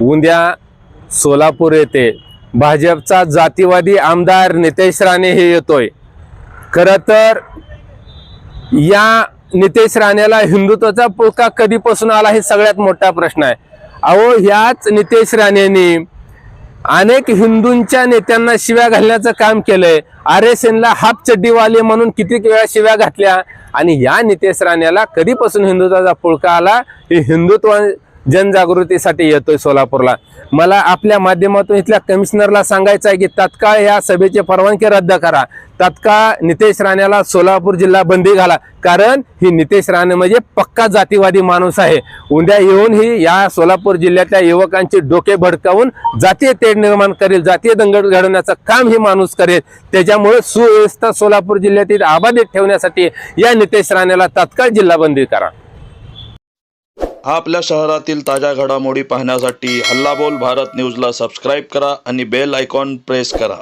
उद्या सोलापूर येथे भाजपचा जातीवादी आमदार नितेश राणे हे येतोय। खरं तर या नितेश राणेला हिंदुत्वाचा पुळका कधीपासून आला हे सगळ्यात मोठा प्रश्न आहे। अहो, ह्याच नितेश राणेंनी अनेक हिंदूंच्या नेत्यांना शिव्या घालण्याचं काम केलंय। RSNला हाफ चड्डीवाले म्हणून किती वेळा शिव्या घातल्या। आणि या नितेश राणेला कधीपासून हिंदुत्वाचा पुळका आला हे हिंदुत्व जनजागृतीसाठी येतोय सोलापूरला। मला आपल्या माध्यमातून इथल्या कमिशनरला सांगायचं आहे की तात्काळ या सभेची परवानगी रद्द करा, तात्काळ नितेश राणेला सोलापूर जिल्हा बंदी घाला। कारण ही नितेश राणे म्हणजे पक्का जातीवादी माणूस आहे। उद्या येऊन ही या सोलापूर जिल्ह्यातल्या युवकांचे डोके भडकावून जातीय तेढ निर्माण करेल, जातीय दंगल घडवण्याचं काम ही माणूस करेल। त्याच्यामुळे सुव्यवस्था सोलापूर जिल्ह्यातील अबाधित ठेवण्यासाठी या नितेश राणेला तात्काळ जिल्हा बंदी करा। आपल्या शहरातील ताज्या घडामोडी पाहण्यासाठी हल्ला बोल भारत न्यूजला सबस्क्राईब करा आणि बेल आयकॉन प्रेस करा।